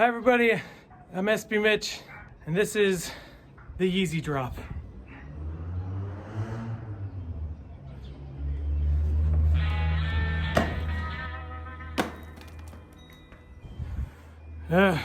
Hi everybody, I'm SB Mitch, and this is the Yeezy drop. Yeah.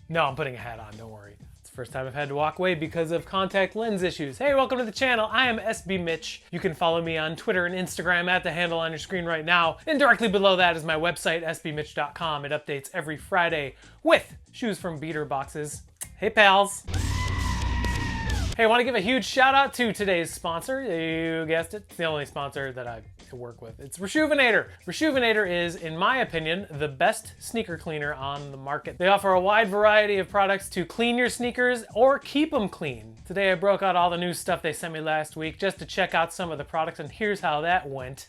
No, I'm putting a hat on, don't worry. It's the first time I've had to walk away because of contact lens issues. Hey, welcome to the channel. I am SB Mitch. You can follow me on Twitter and Instagram at the handle on your screen right now. And directly below that is my website, sbmitch.com. It updates every Friday with shoes from beater boxes. Hey, pals. Hey, I want to give a huge shout out to today's sponsor. You guessed it, it's the only sponsor that I work with. It's Rejuvenator. Rejuvenator is, in my opinion, the best sneaker cleaner on the market. They offer a wide variety of products to clean your sneakers or keep them clean. Today I broke out all the new stuff they sent me last week just to check out some of the products, and here's how that went.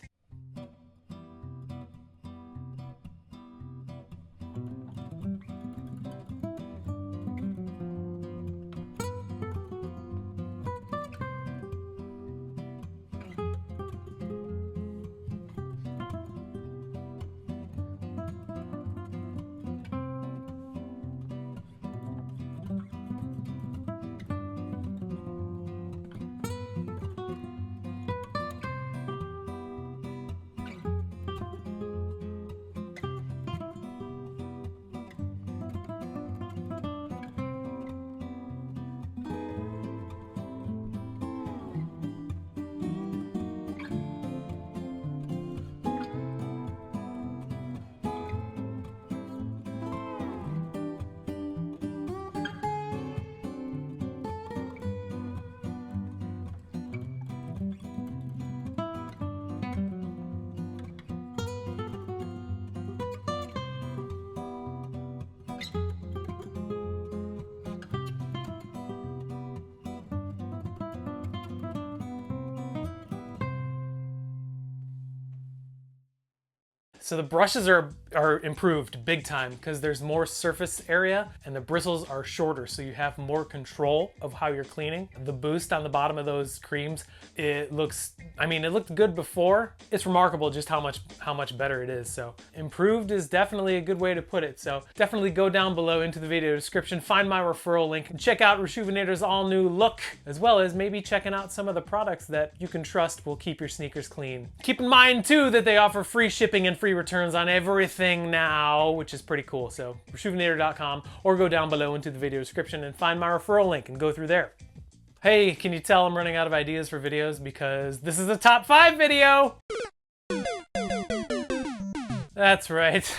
So the brushes are improved big time because there's more surface area and the bristles are shorter, so you have more control of how you're cleaning. The boost on the bottom of those creams, it looks, I mean, it looked good before. It's remarkable just how much better it is. So improved is definitely a good way to put it. So definitely go down below into the video description, find my referral link, and check out Rejuvenator's all new look, as well as maybe checking out some of the products that you can trust will keep your sneakers clean. Keep in mind too that they offer free shipping and free returns on everything now, which is pretty cool. So rejuvenator.com, or go down below into the video description and find my referral link and go through there. Hey, can you tell I'm running out of ideas for videos because this is a top 5 video? That's right.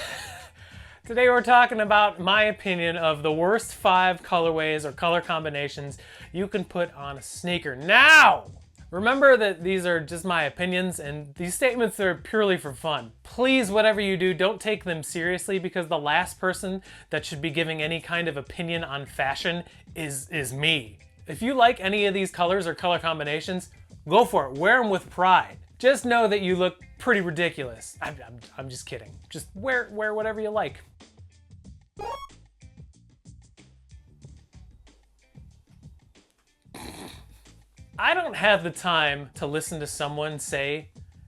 Today we're talking about my opinion of the worst 5 colorways or color combinations you can put on a sneaker. Now! Remember that these are just my opinions, and these statements are purely for fun. Please, whatever you do, don't take them seriously, because the last person that should be giving any kind of opinion on fashion is me. If you like any of these colors or color combinations, go for it. Wear them with pride. Just know that you look pretty ridiculous. I'm just kidding. Just wear whatever you like. I don't have the time to listen to someone say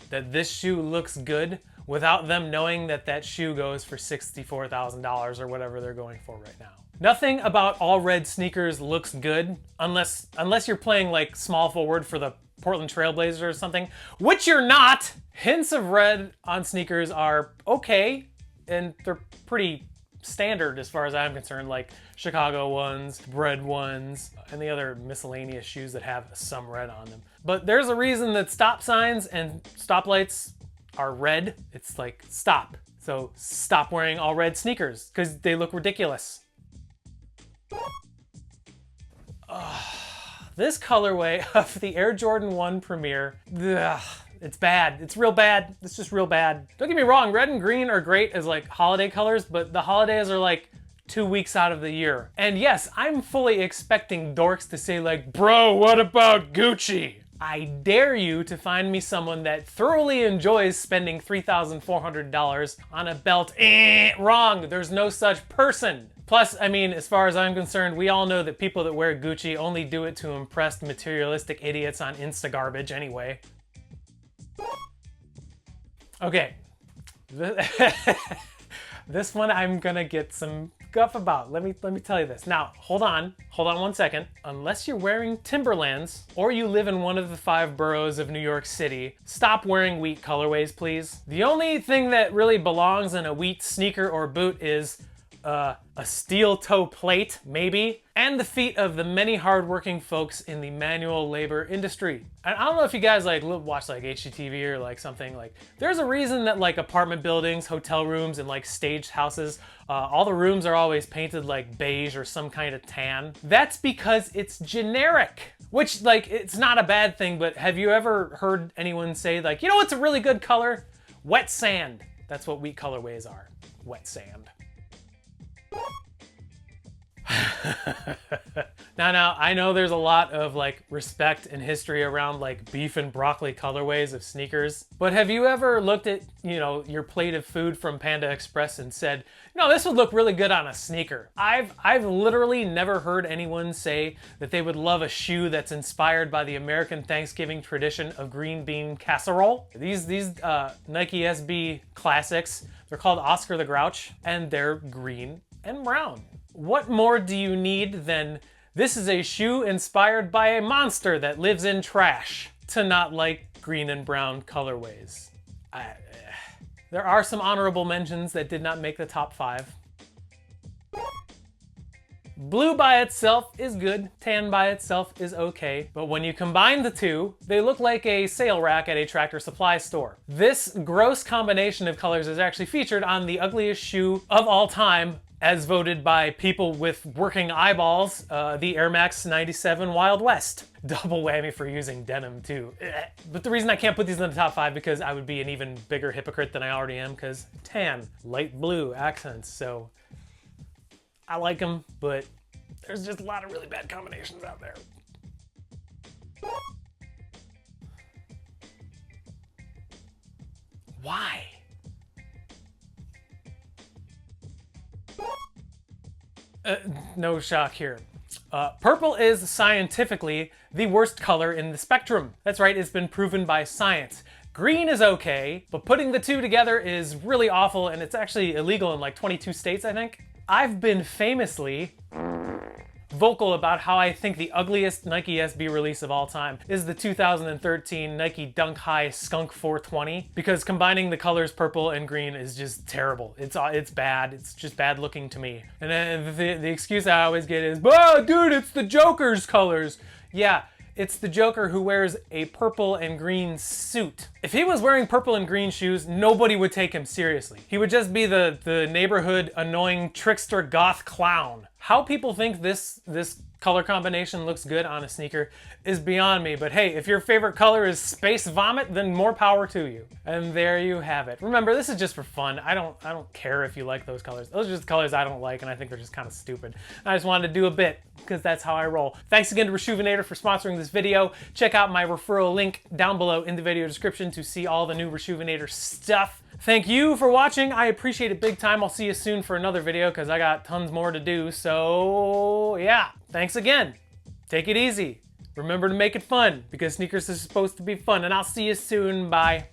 that this shoe looks good without them knowing that that shoe goes for $64,000 or whatever they're going for right now. Nothing about all red sneakers looks good unless you're playing like small forward for the Portland Trail Blazers or something, which you're not. Hints of red on sneakers are okay, and they're pretty standard as far as I'm concerned, like Chicago ones, red ones, and the other miscellaneous shoes that have some red on them. But there's a reason that stop signs and stoplights are red. It's like, stop. So stop wearing all red sneakers because they look ridiculous. This colorway of the Air Jordan 1 Premier, it's bad. It's real bad. It's just real bad. Don't get me wrong, red and green are great as like holiday colors, but the holidays are like 2 weeks out of the year. And yes, I'm fully expecting dorks to say like, bro, what about Gucci? I dare you to find me someone that thoroughly enjoys spending $3,400 on a belt. Wrong, there's no such person. Plus, I mean, as far as I'm concerned, we all know that people that wear Gucci only do it to impress materialistic idiots on Instagarbage anyway. Okay. This one I'm gonna get some guff about. Let me tell you this. Now, hold on 1 second. Unless you're wearing Timberlands or you live in one of the 5 boroughs of New York City, stop wearing wheat colorways, please. The only thing that really belongs in a wheat sneaker or boot is a steel toe plate, maybe, and the feet of the many hardworking folks in the manual labor industry. And I don't know if you guys like watch like HGTV or like something, like there's a reason that like apartment buildings, hotel rooms, and like staged houses, all the rooms are always painted like beige or some kind of tan. That's because it's generic. Which, like, it's not a bad thing, but have you ever heard anyone say like, you know what's a really good color? Wet sand. That's what wheat colorways are. Wet sand. Now, I know there's a lot of like respect and history around like beef and broccoli colorways of sneakers, but have you ever looked at, you know, your plate of food from Panda Express and said, no, this would look really good on a sneaker? I've literally never heard anyone say that they would love a shoe that's inspired by the American Thanksgiving tradition of green bean casserole. These Nike SB classics, they're called Oscar the Grouch, and they're green and brown. What more do you need than this is a shoe inspired by a monster that lives in trash to not like green and brown colorways? There are some honorable mentions that did not make the top 5. Blue by itself is good, tan by itself is okay, but when you combine the two, they look like a sale rack at a Tractor Supply store. This gross combination of colors is actually featured on the ugliest shoe of all time, as voted by people with working eyeballs, the Air Max 97 Wild West. Double whammy for using denim too. But the reason I can't put these in the top 5 because I would be an even bigger hypocrite than I already am, because tan, light blue accents, so I like them, but there's just a lot of really bad combinations out there. Why? No shock here. Purple is scientifically the worst color in the spectrum. That's right, it's been proven by science. Green is okay, but putting the two together is really awful, and it's actually illegal in like 22 states, I think. I've been famously vocal about how I think the ugliest Nike SB release of all time is the 2013 Nike Dunk High Skunk 420, because combining the colors purple and green is just terrible. It's bad. It's just bad looking to me. And then the excuse I always get is, oh, dude, it's the Joker's colors. Yeah, it's the Joker who wears a purple and green suit. If he was wearing purple and green shoes, nobody would take him seriously. He would just be the neighborhood annoying trickster goth clown. How people think this color combination looks good on a sneaker is beyond me, but hey, if your favorite color is space vomit, then more power to you. And there you have it. Remember, this is just for fun. I don't care if you like those colors. Those are just colors I don't like, and I think they're just kind of stupid. I just wanted to do a bit, because that's how I roll. Thanks again to Rejuvenator for sponsoring this video. Check out my referral link down below in the video description to see all the new Rejuvenator stuff. Thank you for watching. I appreciate it big time. I'll see you soon for another video because I got tons more to do. So yeah, thanks again. Take it easy. Remember to make it fun because sneakers is supposed to be fun, and I'll see you soon. Bye.